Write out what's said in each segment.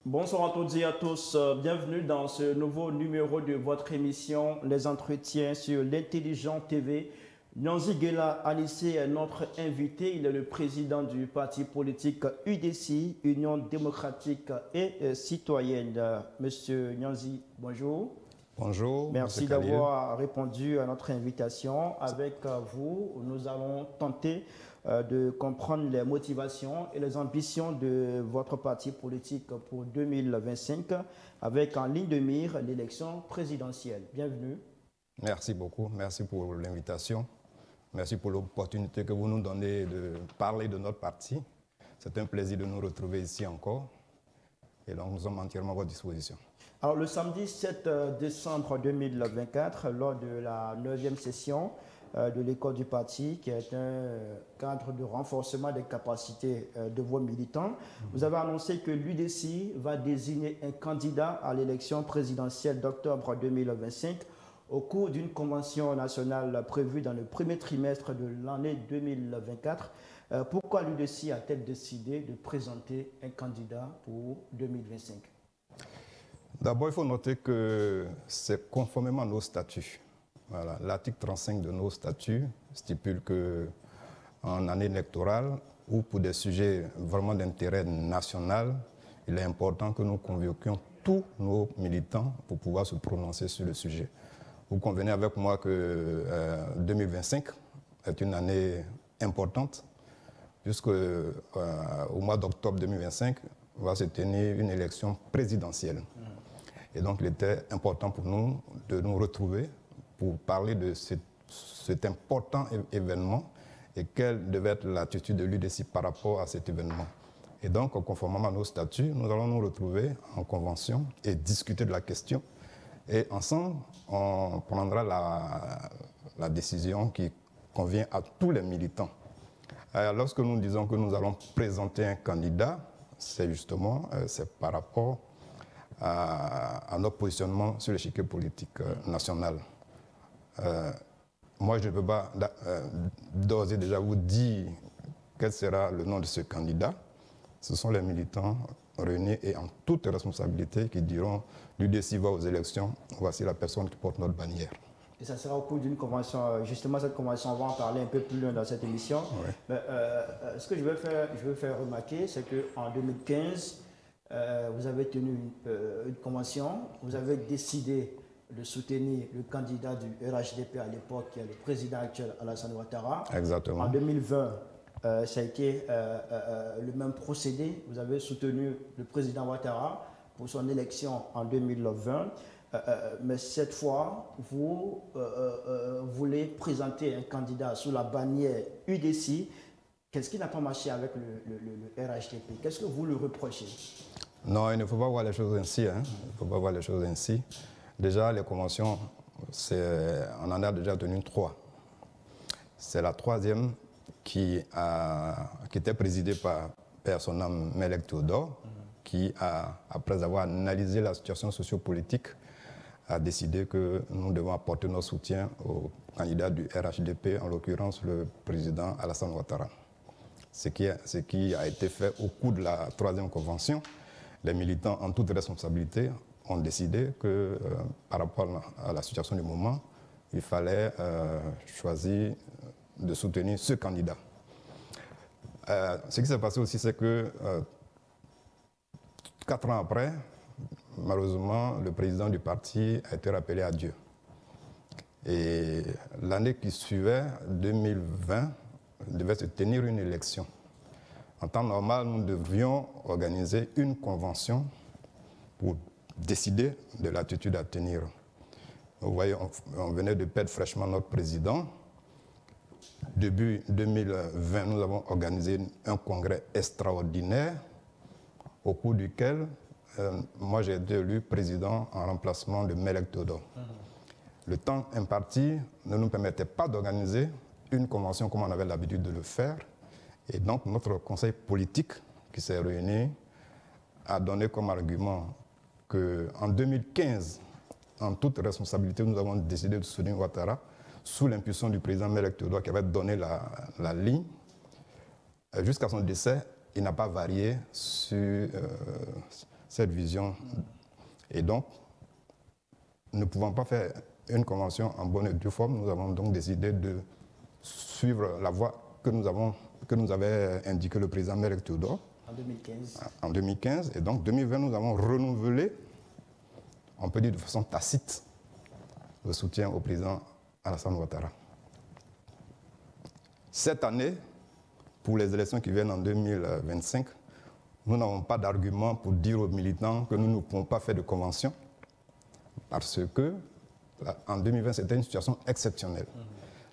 Bonsoir à toutes et à tous. Bienvenue dans ce nouveau numéro de votre émission Les Entretiens sur l'Intelligent TV. Nyanzi Gela Anissé est notre invité. Il est le président du parti politique UDC, Union démocratique et citoyenne. Monsieur Nyanzi, bonjour. Bonjour. Merci d'avoir répondu à notre invitation. Avec vous, nous allons tenter de comprendre les motivations et les ambitions de votre parti politique pour 2025 avec en ligne de mire l'élection présidentielle. Bienvenue. Merci beaucoup. Merci pour l'invitation. Merci pour l'opportunité que vous nous donnez de parler de notre parti. C'est un plaisir de nous retrouver ici encore. Et donc, nous sommes entièrement à votre disposition. Alors, le samedi 7 décembre 2024, lors de la 9e session de l'école du parti, qui est un cadre de renforcement des capacités de vos militants, vous avez annoncé que l'UDC va désigner un candidat à l'élection présidentielle d'octobre 2025 au cours d'une convention nationale prévue dans le premier trimestre de l'année 2024. Pourquoi l'UDC a-t-elle décidé de présenter un candidat pour 2025? D'abord, il faut noter que c'est conformément à nos statuts. Voilà. L'article 35 de nos statuts stipule qu'en année électorale ou pour des sujets vraiment d'intérêt national, il est important que nous convoquions tous nos militants pour pouvoir se prononcer sur le sujet. Vous convenez avec moi que 2025 est une année importante, puisque au mois d'octobre 2025 va se tenir une élection présidentielle. Et donc, il était important pour nous de nous retrouver pour parler de cet important événement et quelle devait être l'attitude de l'UDC par rapport à cet événement. Et donc, conformément à nos statuts, nous allons nous retrouver en convention et discuter de la question. Et ensemble, on prendra la décision qui convient à tous les militants. Lorsque nous disons que nous allons présenter un candidat, c'est justement par rapport à notre positionnement sur l'échiquier politique national. Moi, je ne peux pas d'ores et déjà vous dire quel sera le nom de ce candidat. Ce sont les militants réunis et en toute responsabilité qui diront l'UDC va aux élections, voici la personne qui porte notre bannière. Et ça sera au cours d'une convention. Justement, cette convention, on va en parler un peu plus loin dans cette émission. Ouais. Mais, ce que je veux faire remarquer, c'est qu'en 2015, vous avez tenu une convention, vous avez décidé de soutenir le candidat du RHDP à l'époque, qui est le président actuel Alassane Ouattara. Exactement. En 2020, ça a été le même procédé. Vous avez soutenu le président Ouattara pour son élection en 2020. Mais cette fois, vous voulez présenter un candidat sous la bannière UDC. Qu'est-ce qui n'a pas marché avec le RHDP? Qu'est-ce que vous lui reprochez? Non, il ne faut pas voir les choses ainsi. Il ne faut pas voir les choses ainsi. Déjà, les conventions, on en a déjà tenu 3. C'est la 3e qui était présidée par Père Sonam Melek Théodore, qui, après avoir analysé la situation sociopolitique, a décidé que nous devons apporter notre soutien au candidat du RHDP, en l'occurrence le président Alassane Ouattara. Ce qui a été fait au cours de la 3e convention. Les militants, en toute responsabilité, ont décidé que, par rapport à la situation du moment, il fallait choisir de soutenir ce candidat. Ce qui s'est passé aussi, c'est que 4 ans après, malheureusement, le président du parti a été rappelé à Dieu. Et l'année qui suivait, 2020, devait se tenir une élection. En temps normal, nous devions organiser une convention pour décider de l'attitude à tenir. Vous voyez, on venait de perdre fraîchement notre président. Début 2020, nous avons organisé un congrès extraordinaire au cours duquel moi j'ai été élu président en remplacement de Melek Théodore. Le temps imparti ne nous permettait pas d'organiser une convention comme on avait l'habitude de le faire. Et donc notre conseil politique qui s'est réuni a donné comme argument qu'en 2015, en toute responsabilité, nous avons décidé de soutenir Ouattara sous l'impulsion du président Melek Théodore qui avait donné la ligne. Jusqu'à son décès, il n'a pas varié sur cette vision. Et donc, ne pouvant pas faire une convention en bonne et due forme, nous avons donc décidé de suivre la voie que nous avait indiqué le président Mérec Théodore. En 2015. En 2015. Et donc, 2020, nous avons renouvelé, on peut dire de façon tacite, le soutien au président Alassane Ouattara. Cette année, pour les élections qui viennent en 2025, nous n'avons pas d'argument pour dire aux militants que nous ne pouvons pas faire de convention, parce que en 2020, c'était une situation exceptionnelle.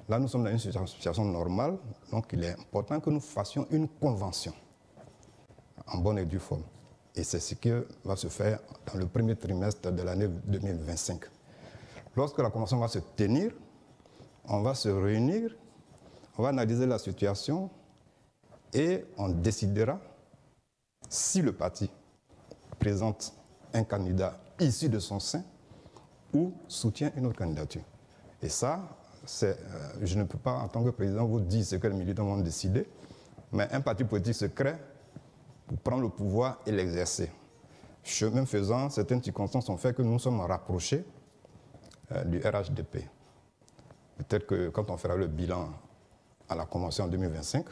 Là, nous sommes dans une situation normale, donc il est important que nous fassions une convention en bonne et due forme. Et c'est ce qui va se faire dans le premier trimestre de l'année 2025. Lorsque la convention va se tenir, on va se réunir, on va analyser la situation et on décidera si le parti présente un candidat issu de son sein ou soutient une autre candidature. Et ça, je ne peux pas, en tant que président, vous dire ce que les militants vont décider, mais un parti politique se crée pour prendre le pouvoir et l'exercer. Chemin faisant, certaines circonstances ont fait que nous nous sommes rapprochés du RHDP. Peut-être que quand on fera le bilan à la convention en 2025,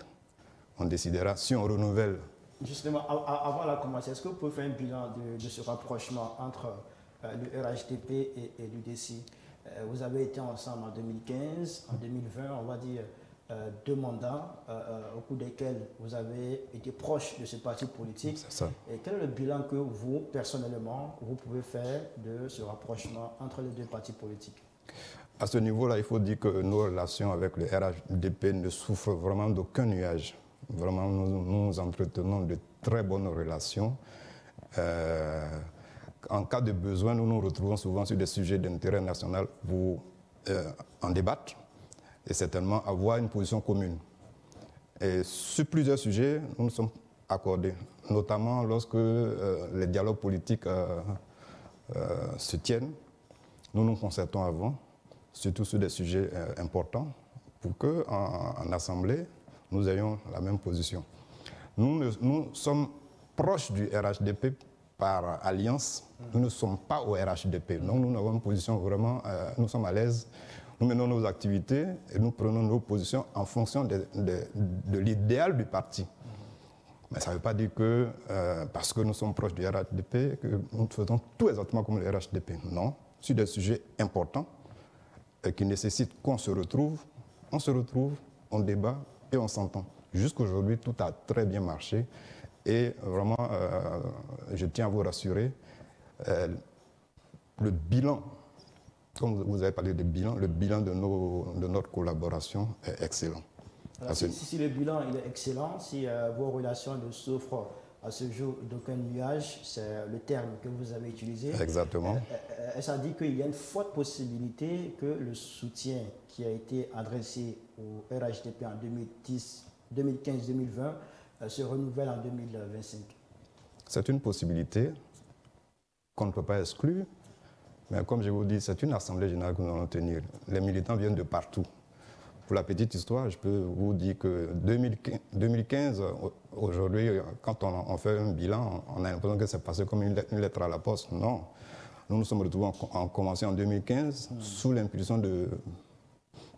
on décidera si on renouvelle. Justement, avant la convention, est-ce que vous pouvez faire un bilan de ce rapprochement entre le RHDP et l'UDC? Vous avez été ensemble en 2015, en 2020, on va dire 2 mandats au cours desquels vous avez été proche de ce parti politique. C'est ça. Et quel est le bilan que vous, personnellement, vous pouvez faire de ce rapprochement entre les 2 partis politiques? À ce niveau-là, il faut dire que nos relations avec le RHDP ne souffrent vraiment d'aucun nuage. Vraiment, nous entretenons de très bonnes relations. En cas de besoin, nous nous retrouvons souvent sur des sujets d'intérêt national pour en débattre et certainement avoir une position commune. Et sur plusieurs sujets, nous nous sommes accordés, notamment lorsque les dialogues politiques se tiennent. Nous nous concertons avant, surtout sur des sujets importants, pour qu'en assemblée, nous ayons la même position. Nous sommes proches du RHDP par alliance, nous ne sommes pas au RHDP. Donc nous avons une position vraiment, nous sommes à l'aise, nous menons nos activités et nous prenons nos positions en fonction de l'idéal du parti. Mais ça ne veut pas dire que parce que nous sommes proches du RHDP, que nous faisons tout exactement comme le RHDP. Non, sur des sujets importants qui nécessitent qu'on se retrouve, on débat et on s'entend. Jusqu'aujourd'hui, tout a très bien marché. Et vraiment, je tiens à vous rassurer, le bilan, comme vous avez parlé de bilan, le bilan de notre collaboration est excellent. Alors, si le bilan il est excellent, si vos relations ne souffrent à ce jour d'aucun nuage, c'est le terme que vous avez utilisé. Exactement. Ça dit qu'il y a une forte possibilité que le soutien qui a été adressé au RHDP en 2015-2020 se renouvelle en 2025. C'est une possibilité qu'on ne peut pas exclure, mais comme je vous dis, c'est une assemblée générale que nous allons tenir. Les militants viennent de partout. Pour la petite histoire, je peux vous dire que 2015, aujourd'hui, quand on fait un bilan, on a l'impression que c'est passé comme une lettre à la poste. Non. Nous nous sommes retrouvés en convention en 2015 sous l'impulsion de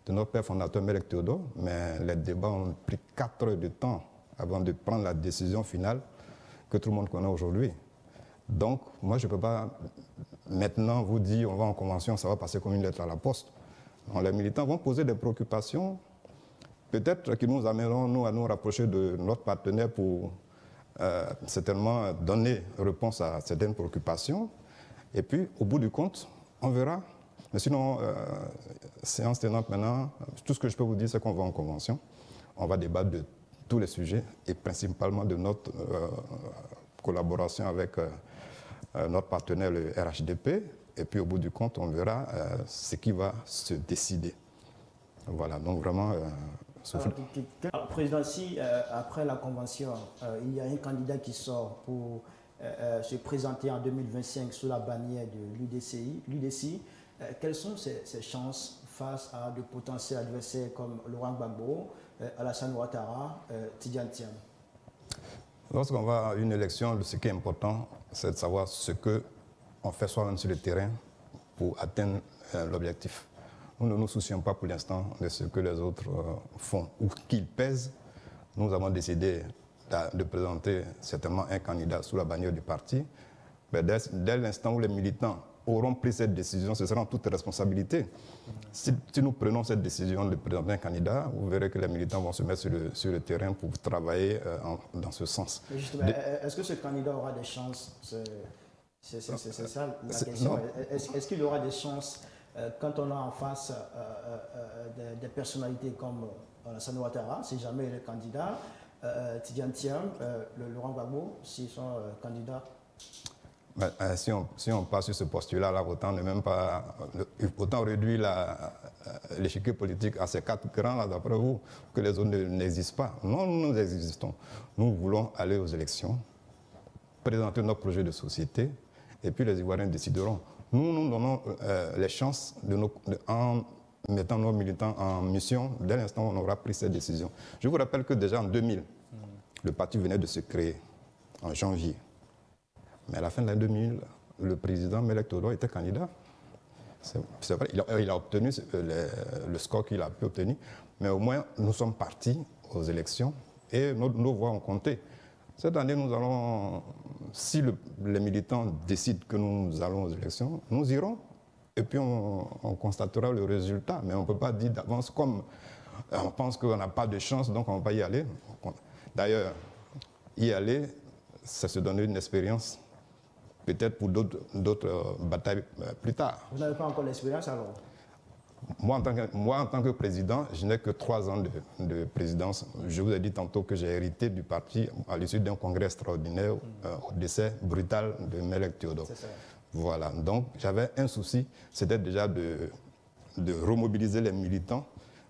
notre père fondateur Mérec Théodore, mais les débats ont pris 4 heures de temps avant de prendre la décision finale que tout le monde connaît aujourd'hui. Donc, moi, je ne peux pas maintenant vous dire on va en convention, ça va passer comme une lettre à la poste. Donc, les militants vont poser des préoccupations, peut-être qu'ils nous amèneront nous, à nous rapprocher de notre partenaire pour certainement donner réponse à certaines préoccupations. Et puis, au bout du compte, on verra. Mais sinon, séance tenante maintenant, tout ce que je peux vous dire, c'est qu'on va en convention. On va débattre de tous les sujets et principalement de notre collaboration avec notre partenaire, le RHDP. Et puis au bout du compte, on verra ce qui va se décider. Voilà, donc vraiment... Président, si après la convention, il y a un candidat qui sort pour se présenter en 2025 sous la bannière de l'UDC, quelles sont ses chances face à de potentiels adversaires comme Laurent Gbagbo, Alassane Ouattara, Tidjane Thiam? Lorsqu'on va à une élection, ce qui est important, c'est de savoir ce qu'on fait soi-même sur le terrain pour atteindre l'objectif. Nous ne nous soucions pas pour l'instant de ce que les autres font ou qu'ils pèsent. Nous avons décidé de présenter certainement un candidat sous la bannière du parti. Mais dès l'instant où les militants auront pris cette décision, ce sera en toute responsabilité. Si nous prenons cette décision de présenter un candidat, vous verrez que les militants vont se mettre sur le terrain pour travailler dans ce sens. Est-ce que ce candidat aura des chances? C'est ça la question. Est-ce qu'il aura des chances quand on a en face des personnalités comme Alassane Ouattara, si jamais il est candidat, Tidjane Thiam, Laurent Gbagbo, s'ils sont candidats? Si on passe sur ce postulat-là, autant réduire l'échiquier politique à ces 4 grands-là, d'après vous, que les autres n'existent pas. Non, nous existons. Nous voulons aller aux élections, présenter notre projet de société, et puis les Ivoiriens décideront. Nous donnons les chances en mettant nos militants en mission dès l'instant où on aura pris cette décision. Je vous rappelle que déjà en 2000, le parti venait de se créer, en janvier. Mais à la fin de l'année 2000, le président Meles Teodoro était candidat. C'est vrai, il a obtenu le score qu'il a pu obtenir, mais au moins nous sommes partis aux élections et nos voix ont compté. Cette année, nous allons, si les militants décident que nous allons aux élections, nous irons et puis on constatera le résultat. Mais on ne peut pas dire d'avance comme on pense qu'on n'a pas de chance, donc on ne va pas y aller. D'ailleurs, y aller, c'est se donner une expérience. Peut-être pour d'autres batailles plus tard. Vous n'avez pas encore l'expérience alors? Moi, en tant que président, je n'ai que 3 ans de présidence. Je vous ai dit tantôt que j'ai hérité du parti à l'issue d'un congrès extraordinaire au décès brutal de Meles Teodoro. Voilà, donc j'avais un souci, c'était déjà de remobiliser les militants,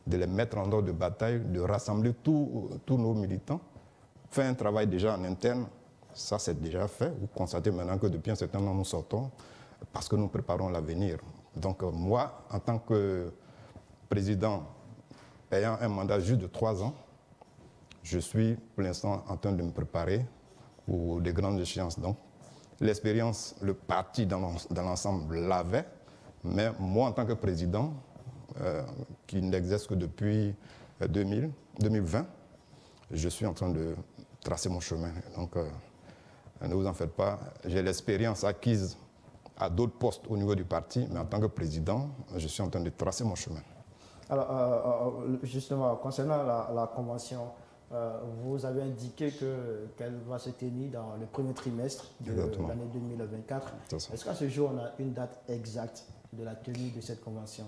de les mettre en ordre de bataille, de rassembler tous nos militants, faire un travail déjà en interne. Ça, c'est déjà fait. Vous constatez maintenant que depuis un certain temps, nous sortons parce que nous préparons l'avenir. Donc, moi, en tant que président ayant un mandat juste de 3 ans, je suis pour l'instant en train de me préparer pour des grandes échéances. Donc, l'expérience, le parti dans l'ensemble l'avait, mais moi, en tant que président, qui n'exerce que depuis 2020, je suis en train de tracer mon chemin. Donc, ne vous en faites pas, j'ai l'expérience acquise à d'autres postes au niveau du parti, mais en tant que président, je suis en train de tracer mon chemin. Alors, justement, concernant la convention, vous avez indiqué qu'elle va se tenir dans le premier trimestre de l'année 2024. Est-ce qu'à ce jour, on a une date exacte de la tenue de cette convention?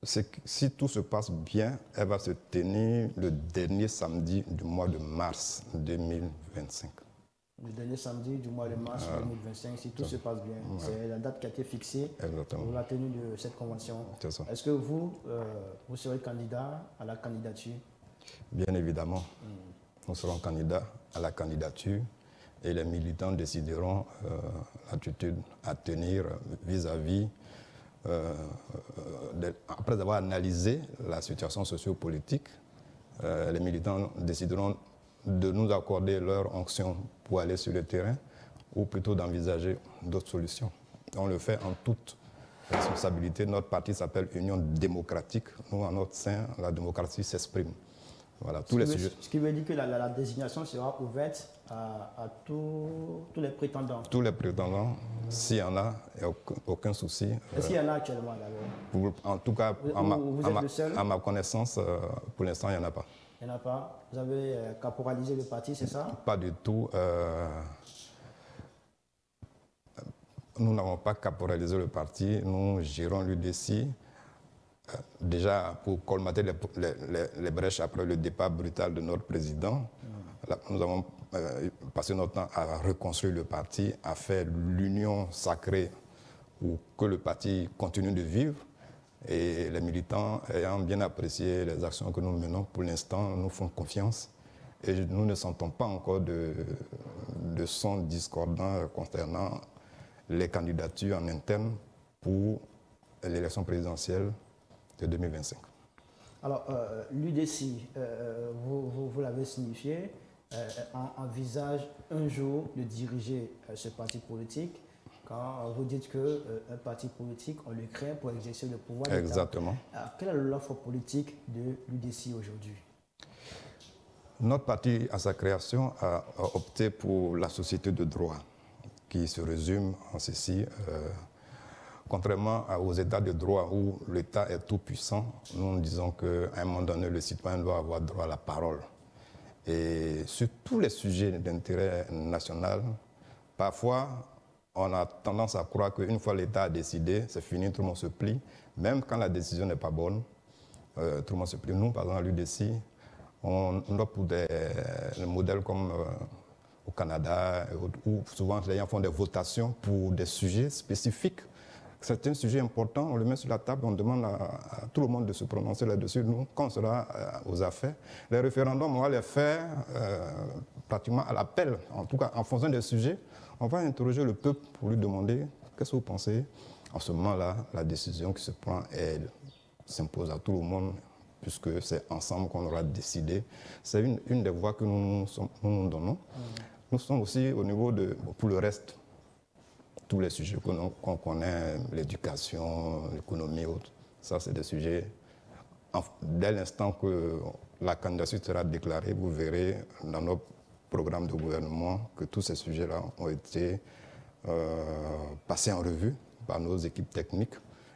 Si tout se passe bien, elle va se tenir le dernier samedi du mois de mars 2025. Le dernier samedi du mois de mars 2025, si tout se passe bien. C'est la date qui a été fixée pour la tenue de cette convention. Est-ce que vous serez candidat à la candidature? Bien évidemment. Nous serons candidats à la candidature et les militants décideront l'attitude à tenir vis-à-vis, après avoir analysé la situation sociopolitique, les militants décideront de nous accorder leur onction pour aller sur le terrain ou plutôt d'envisager d'autres solutions. On le fait en toute responsabilité. Notre parti s'appelle Union démocratique. Nous, en notre sein, la démocratie s'exprime. Voilà, tous les sujets. Ce qui veut dire que la désignation sera ouverte à tous les prétendants. Tous les prétendants, s'il y en a, il n'y a aucun souci. Est-ce qu'il y en a actuellement d'abord? En tout cas, à ma connaissance, pour l'instant, il n'y en a pas. Il n'y en a pas? Vous avez caporalisé le parti, c'est ça? Pas du tout. Nous n'avons pas caporalisé le parti. Nous gérons l'UDC. Déjà, pour colmater les brèches après le départ brutal de notre président, nous avons passé notre temps à reconstruire le parti, à faire l'union sacrée pour que le parti continue de vivre. Et les militants ayant bien apprécié les actions que nous menons, pour l'instant, nous font confiance. Et nous ne sentons pas encore de son discordant concernant les candidatures en interne pour l'élection présidentielle de 2025. Alors, l'UDC, vous l'avez signifié, envisage un jour de diriger ce parti politique, quand vous dites qu'un parti politique, on le crée pour exercer le pouvoir d'État. Exactement. Quelle est l'offre politique de l'UDC aujourd'hui? Notre parti, à sa création, a opté pour la société de droit, qui se résume en ceci. Contrairement aux États de droit où l'État est tout puissant, nous disons qu'à un moment donné, le citoyen doit avoir droit à la parole. Et sur tous les sujets d'intérêt national, parfois, on a tendance à croire qu'une fois l'État a décidé, c'est fini, tout le monde se plie. Même quand la décision n'est pas bonne, tout le monde se plie. Nous, par exemple, à l'UDC, on opte pour des modèles comme au Canada, où souvent les gens font des votations pour des sujets spécifiques. Certains sujets importants, on le met sur la table, on demande à tout le monde de se prononcer là-dessus. Nous, quand on sera aux affaires, les référendums, on va les faire pratiquement à l'appel, en tout cas en fonction des sujets. On va interroger le peuple pour lui demander qu'est-ce que vous pensez. En ce moment-là, la décision qui se prend, elle s'impose à tout le monde, puisque c'est ensemble qu'on aura décidé. C'est une des voies que nous donnons. Nous sommes aussi au niveau de, pour le reste, tous les sujets qu'on connaît, l'éducation, l'économie, autres. Ça, c'est des sujets, dès l'instant que la candidature sera déclarée, vous verrez dans notre programme de gouvernement que tous ces sujets-là ont été passés en revue par nos équipes techniques.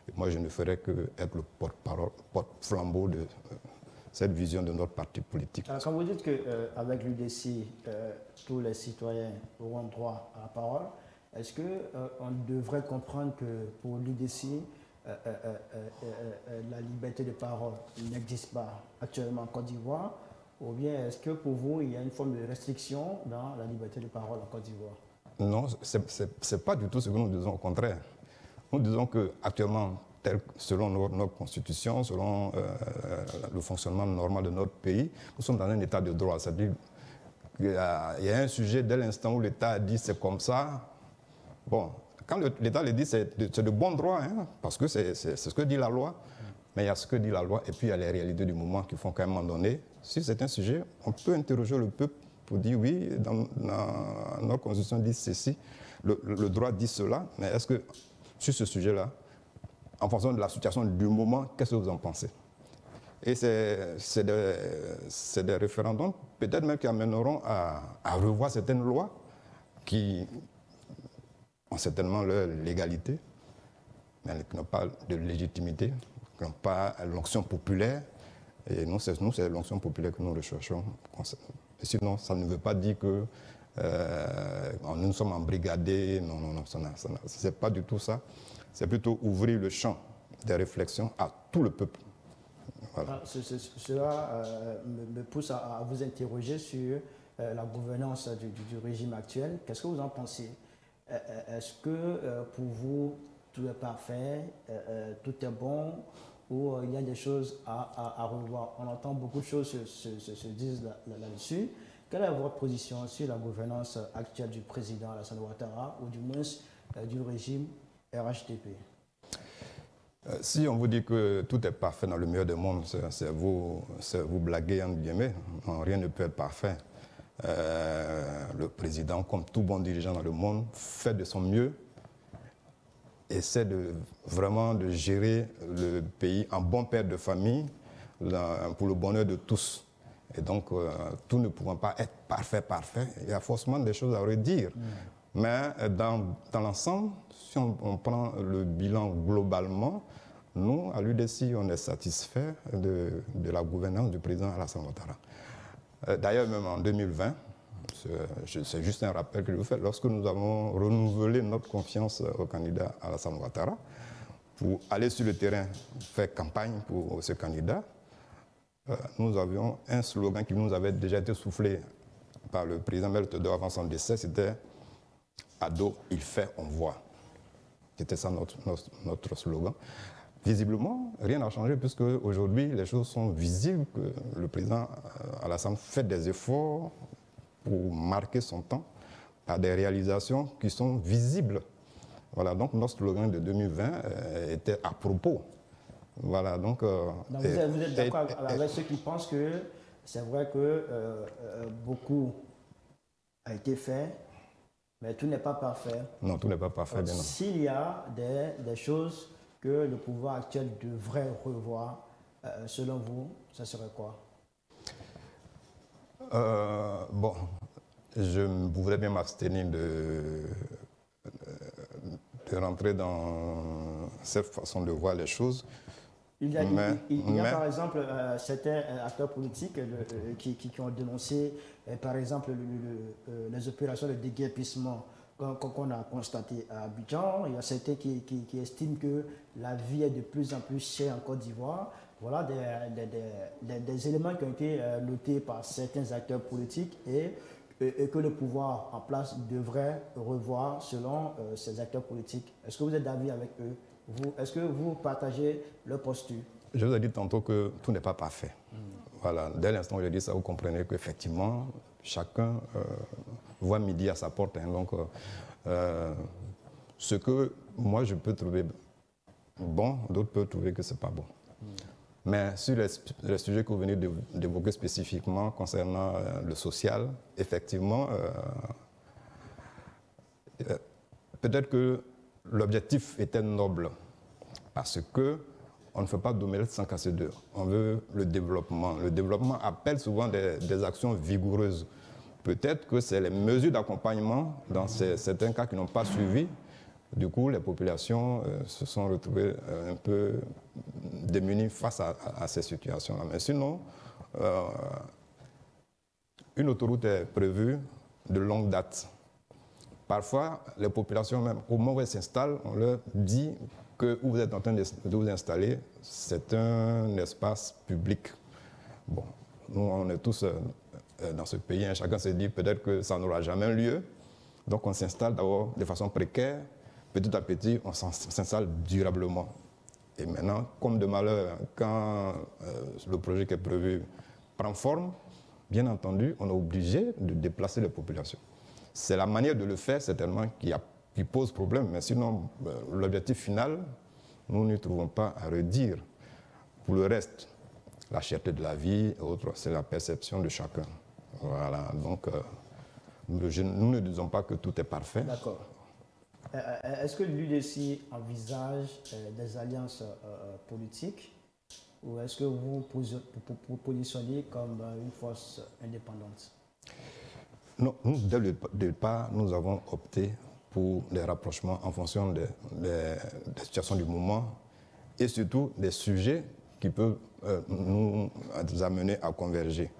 Et moi, je ne ferai qu'être le porte-parole, porte-flambeau de cette vision de notre parti politique. Alors, quand vous dites qu'avec l'UDC, tous les citoyens auront droit à la parole, est-ce qu'on devrait comprendre que pour l'UDC, la liberté de parole n'existe pas actuellement en Côte d'Ivoire? Ou bien est-ce que pour vous, il y a une forme de restriction dans la liberté de parole en Côte d'Ivoire? Non, ce n'est pas du tout ce que nous disons, au contraire. Nous disons qu'actuellement, selon notre constitution, selon le fonctionnement normal de notre pays, nous sommes dans un état de droit. C'est-à-dire qu'il y a un sujet, dès l'instant où l'État a dit c'est comme ça, bon, quand l'État le dit, c'est de bon droit, hein, parce que c'est ce que dit la loi. Mais il y a ce que dit la loi et puis il y a les réalités du moment qui font qu'à un moment donné, si c'est un sujet, on peut interroger le peuple pour dire oui, dans notre constitution dit ceci, le droit dit cela, mais est-ce que sur ce sujet-là, en fonction de la situation du moment, qu'est-ce que vous en pensez? Et c'est des référendums, peut-être même qui amèneront à revoir certaines lois qui ont certainement leur légalité, mais qui n'ont pas de légitimité, qui n'ont pas l'onction populaire. Et nous, c'est l'onction populaire que nous recherchons. Et sinon, ça ne veut pas dire que nous sommes embrigadés. Non, ce n'est pas du tout ça. C'est plutôt ouvrir le champ des réflexions à tout le peuple. Voilà. Cela me pousse à vous interroger sur la gouvernance du régime actuel. Qu'est-ce que vous en pensez? Est-ce que pour vous, tout est parfait, tout est bon, ou il y a des choses à revoir? On entend beaucoup de choses se disent là-dessus. Quelle est votre position sur la gouvernance actuelle du président Alassane Ouattara, ou du moins du régime RHDP? Si on vous dit que tout est parfait dans le meilleur des mondes, c'est vous blaguer, entre guillemets. Non, rien ne peut être parfait. Le président, comme tout bon dirigeant dans le monde, fait de son mieux, essaie vraiment de gérer le pays en bon père de famille pour le bonheur de tous. Et donc, tout ne pouvant pas être parfait, il y a forcément des choses à redire. Mais dans l'ensemble, si on prend le bilan globalement, nous, à l'UDC, on est satisfait de la gouvernance du président Alassane Ouattara. D'ailleurs, même en 2020, c'est juste un rappel que je vous fais, lorsque nous avons renouvelé notre confiance au candidat Alassane Ouattara pour aller sur le terrain faire campagne pour ce candidat, nous avions un slogan qui nous avait déjà été soufflé par le président Meltedor avant son décès, c'était « Ado, il fait, on voit ». C'était ça notre slogan. Visiblement, rien n'a changé puisque aujourd'hui, les choses sont visibles, que le président Alassane fait des efforts pour marquer son temps par des réalisations qui sont visibles. Voilà, donc notre slogan de 2020 était à propos. Voilà, donc vous êtes d'accord avec ceux qui pensent que c'est vrai que beaucoup a été fait, mais tout n'est pas parfait. Non, tout n'est pas parfait, bien non. S'il y a des choses que le pouvoir actuel devrait revoir, selon vous, ça serait quoi? Bon, je voudrais bien m'abstenir de rentrer dans cette façon de voir les choses. Il y a par exemple certains acteurs politiques qui ont dénoncé, par exemple, les opérations de déguerpissement qu'on a constaté à Abidjan. Il y a certains qui estiment que la vie est de plus en plus chère en Côte d'Ivoire. Voilà des éléments qui ont été notés par certains acteurs politiques et que le pouvoir en place devrait revoir selon ces acteurs politiques. Est-ce que vous êtes d'avis avec eux? Est-ce que vous partagez leur posture? Je vous ai dit tantôt que tout n'est pas parfait. Voilà, dès l'instant où je dis ça, vous comprenez qu'effectivement, chacun voit midi à sa porte. Hein. Donc, ce que moi je peux trouver bon, d'autres peuvent trouver que ce n'est pas bon. Mais sur les sujets que vous venez d'évoquer spécifiquement concernant le social, effectivement, peut-être que l'objectif était noble parce qu'on ne fait pas d'omelette sans casser d'œufs. On veut le développement. Le développement appelle souvent des actions vigoureuses. Peut-être que c'est les mesures d'accompagnement dans certains cas qui n'ont pas suivi. Du coup, les populations se sont retrouvées un peu démunies face à ces situations-là. Mais sinon, une autoroute est prévue de longue date. Parfois, les populations, même au moment où elles s'installent, on leur dit que où vous êtes en train de vous installer, c'est un espace public. Bon, nous, on est tous dans ce pays, hein, chacun se dit peut-être que ça n'aura jamais lieu. Donc, on s'installe d'abord de façon précaire. Petit à petit, on s'installe durablement. Et maintenant, comme de malheur, quand le projet qui est prévu prend forme, bien entendu, on est obligé de déplacer les populations. C'est la manière de le faire, certainement, qui pose problème. Mais sinon, l'objectif final, nous ne trouvons pas à redire. Pour le reste, la cherté de la vie et autres, c'est la perception de chacun. Voilà. Donc, nous ne disons pas que tout est parfait. D'accord. Est-ce que l'UDC envisage des alliances politiques ou est-ce que vous vous positionnez comme une force indépendante? Non, nous, dès le départ, nous avons opté pour des rapprochements en fonction des situations du moment et surtout des sujets qui peuvent nous amener à converger.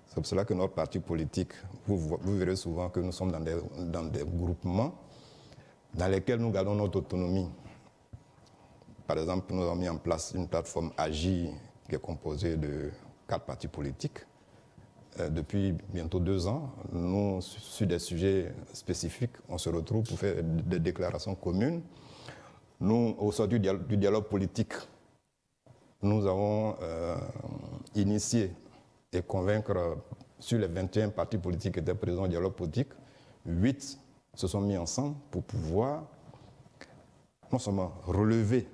C'est pour cela que notre parti politique, vous verrez souvent que nous sommes dans des groupements dans lesquels nous gardons notre autonomie. Par exemple, nous avons mis en place une plateforme Agir qui est composée de 4 partis politiques. Depuis bientôt 2 ans, nous, sur des sujets spécifiques, on se retrouve pour faire des déclarations communes. Nous, au sein du dialogue politique, nous avons initié et convaincre sur les 21 partis politiques qui étaient présents au dialogue politique, 8 se sont mis ensemble pour pouvoir non seulement relever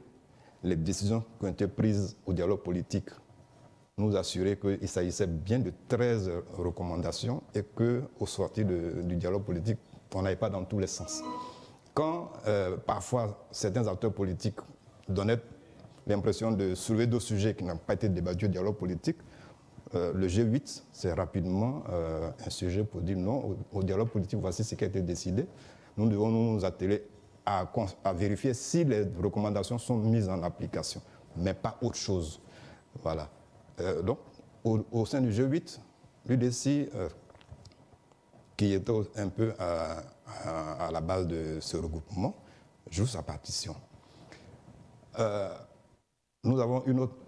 les décisions qui ont été prises au dialogue politique, nous assurer qu'il s'agissait bien de 13 recommandations et qu'au sortir du dialogue politique, on n'allait pas dans tous les sens. Quand parfois certains acteurs politiques donnaient l'impression de soulever d'autres sujets qui n'ont pas été débattus au dialogue politique, le G8, c'est rapidement un sujet pour dire non, au dialogue politique, voici ce qui a été décidé. Nous devons nous atteler à vérifier si les recommandations sont mises en application, mais pas autre chose. Voilà. Donc, au sein du G8, l'UDC, qui était un peu à la base de ce regroupement, joue sa partition. Nous avons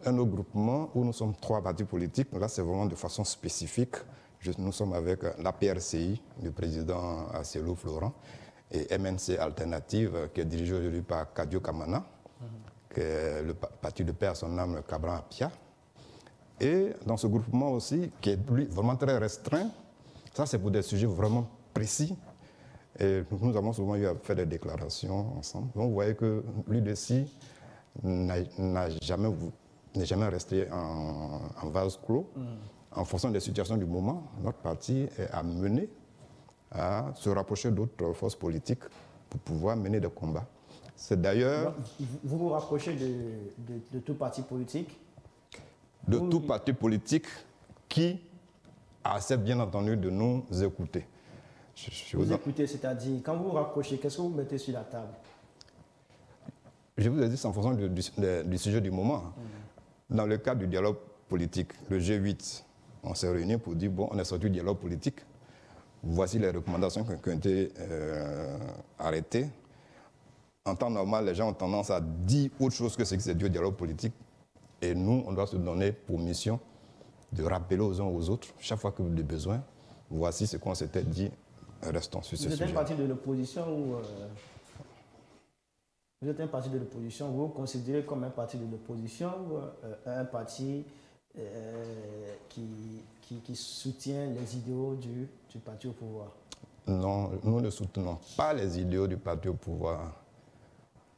un autre groupement où nous sommes 3 partis politiques. Là, c'est vraiment de façon spécifique. Nous sommes avec la PRCI, du président Acelo Florent, et MNC Alternative, qui est dirigé aujourd'hui par Kadio Kamana, qui est le parti de paix à son âme, Cabran Apia. Et dans ce groupement aussi, qui est lui, vraiment très restreint, ça c'est pour des sujets vraiment précis. Et nous avons souvent eu à faire des déclarations ensemble. Donc vous voyez que l'UDC n'a jamais n'est jamais resté en vase clos. En fonction des situations du moment, notre parti est amené à se rapprocher d'autres forces politiques pour pouvoir mener des combats. C'est d'ailleurs... Vous vous rapprochez de tout parti politique? De tout parti politique qui accepte bien entendu de nous écouter. Vous écoutez, c'est-à-dire, quand vous vous rapprochez, qu'est-ce que vous mettez sur la table? Je vous ai dit, c'est en fonction du sujet du moment. Dans le cadre du dialogue politique, le G8, on s'est réunis pour dire, bon, on est sorti du dialogue politique. Voici les recommandations qui ont été arrêtées. En temps normal, les gens ont tendance à dire autre chose que ce qui s'est dit au dialogue politique. Et nous, on doit se donner pour mission de rappeler aux uns aux autres, chaque fois que vous avez besoin, voici ce qu'on s'était dit, restons sur ce sujet. Vous êtes un parti de l'opposition ou... Vous êtes un parti de l'opposition, vous vous considérez comme un parti de l'opposition ou un parti qui soutient les idéaux du parti au pouvoir? Non, nous ne soutenons pas les idéaux du parti au pouvoir.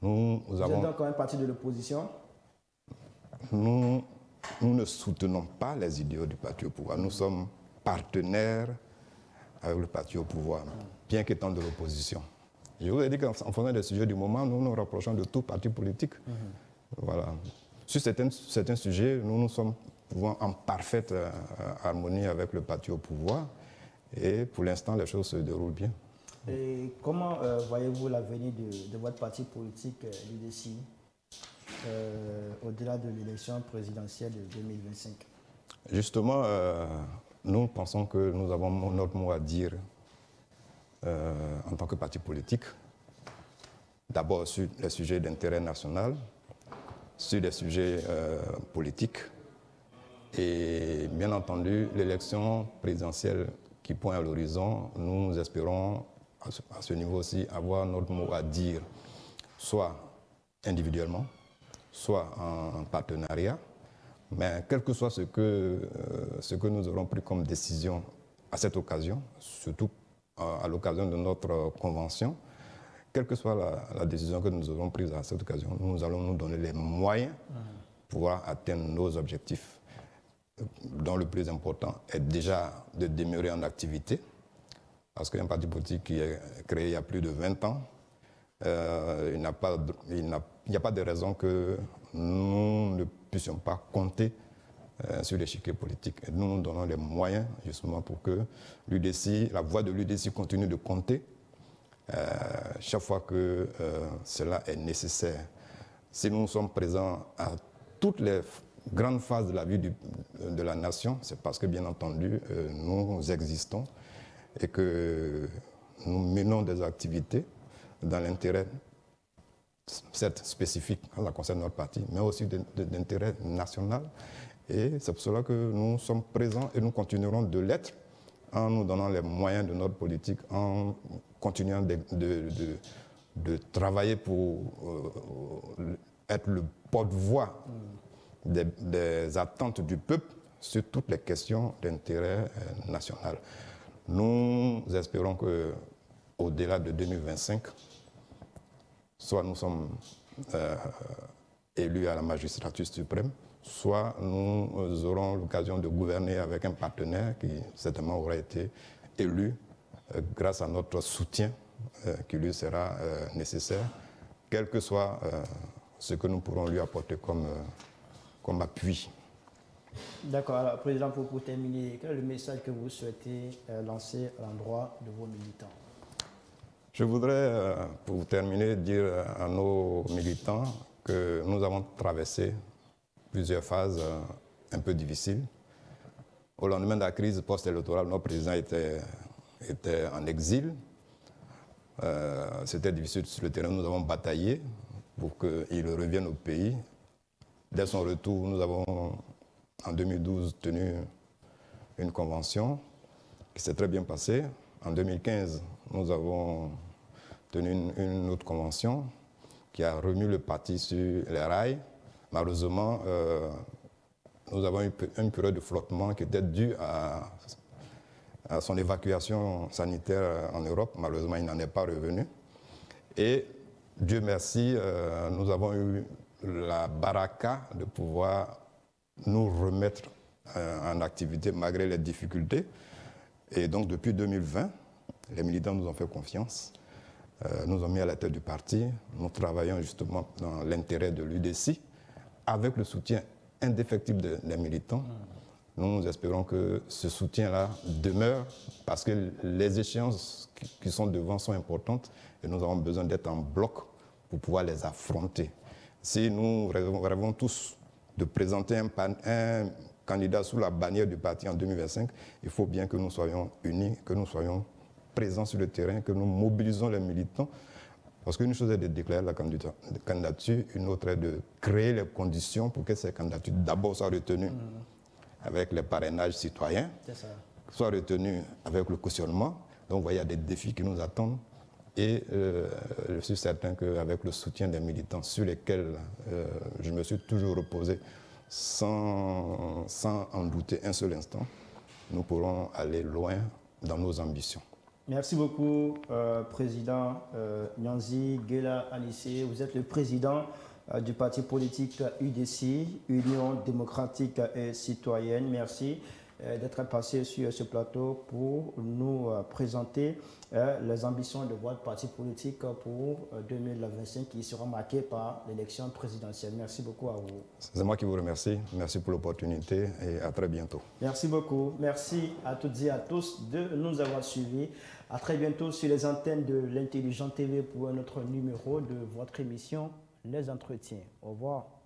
Vous êtes donc un parti de l'opposition? Nous ne soutenons pas les idéaux du parti au pouvoir. Nous sommes partenaires avec le parti au pouvoir, bien qu'étant de l'opposition. Je vous ai dit qu'en fonction des sujets du moment, nous nous rapprochons de tout parti politique. Voilà. Sur certains sujets, nous sommes en parfaite harmonie avec le parti au pouvoir. Et pour l'instant, les choses se déroulent bien. Et comment voyez-vous l'avenir de votre parti politique, l'UDC, au-delà de l'élection présidentielle de 2025? Justement, nous pensons que nous avons notre mot à dire en tant que parti politique. D'abord sur les sujets d'intérêt national, sur les sujets politiques et bien entendu l'élection présidentielle qui pointe à l'horizon. Nous espérons à ce niveau aussi avoir notre mot à dire, soit individuellement, soit en partenariat, mais quel que soit ce que nous aurons pris comme décision à cette occasion, surtout à l'occasion de notre convention, quelle que soit la décision que nous aurons prise à cette occasion, nous allons nous donner les moyens pour pouvoir atteindre nos objectifs, dont le plus important est déjà de demeurer en activité, parce qu'un parti politique qui est créé il y a plus de 20 ans, il n'y a pas de raison que nous ne puissions pas compter sur l'échiquier politique. Et nous nous donnons les moyens justement pour que l'UDC, la voix de l'UDC continue de compter chaque fois que cela est nécessaire. Si nous sommes présents à toutes les grandes phases de la vie de la nation, c'est parce que bien entendu nous existons et que nous menons des activités dans l'intérêt certes spécifique en ce qui concerne notre parti, mais aussi d'intérêt national. Et c'est pour cela que nous sommes présents et nous continuerons de l'être en nous donnant les moyens de notre politique, en continuant de travailler pour être le porte-voix des attentes du peuple sur toutes les questions d'intérêt national. Nous espérons qu'au-delà de 2025, soit nous sommes élus à la magistrature suprême, soit nous aurons l'occasion de gouverner avec un partenaire qui certainement aura été élu grâce à notre soutien qui lui sera nécessaire, quel que soit ce que nous pourrons lui apporter comme appui. D'accord. Alors, Président, pour terminer, quel est le message que vous souhaitez lancer à l'endroit de vos militants? Je voudrais, pour terminer, dire à nos militants que nous avons traversé plusieurs phases un peu difficiles. Au lendemain de la crise post-électorale, notre président était en exil. C'était difficile sur le terrain. Nous avons bataillé pour qu'il revienne au pays. Dès son retour, nous avons, en 2012, tenu une convention qui s'est très bien passée. En 2015, nous avons tenu une autre convention qui a remis le parti sur les rails. Malheureusement, nous avons eu une période de flottement qui était due à son évacuation sanitaire en Europe. Malheureusement, il n'en est pas revenu. Et Dieu merci, nous avons eu la baraka de pouvoir nous remettre en activité malgré les difficultés. Et donc depuis 2020, les militants nous ont fait confiance, nous ont mis à la tête du parti. Nous travaillons justement dans l'intérêt de l'UDC avec le soutien indéfectible des militants. Nous espérons que ce soutien-là demeure parce que les échéances qui sont devant sont importantes et nous avons besoin d'être en bloc pour pouvoir les affronter. Si nous rêvons tous de présenter un candidat sous la bannière du parti en 2025, il faut bien que nous soyons unis, que nous soyons présents sur le terrain, que nous mobilisons les militants. Parce qu'une chose est de déclarer la candidature, une autre est de créer les conditions pour que ces candidatures d'abord soient retenues avec les parrainages citoyens, soient retenues avec le cautionnement. Donc, vous voyez, il y a des défis qui nous attendent. Et je suis certain qu'avec le soutien des militants sur lesquels je me suis toujours reposé sans en douter un seul instant, nous pourrons aller loin dans nos ambitions. Merci beaucoup, Président Nyanzi Guéla Anissé. Vous êtes le président du parti politique UDC, Union démocratique et citoyenne. Merci d'être passé sur ce plateau pour nous présenter les ambitions de votre parti politique pour 2025 qui sera marqué par l'élection présidentielle. Merci beaucoup à vous. C'est moi qui vous remercie. Merci pour l'opportunité et à très bientôt. Merci beaucoup. Merci à toutes et à tous de nous avoir suivis. À très bientôt sur les antennes de l'Intelligent TV pour un autre numéro de votre émission Les Entretiens. Au revoir.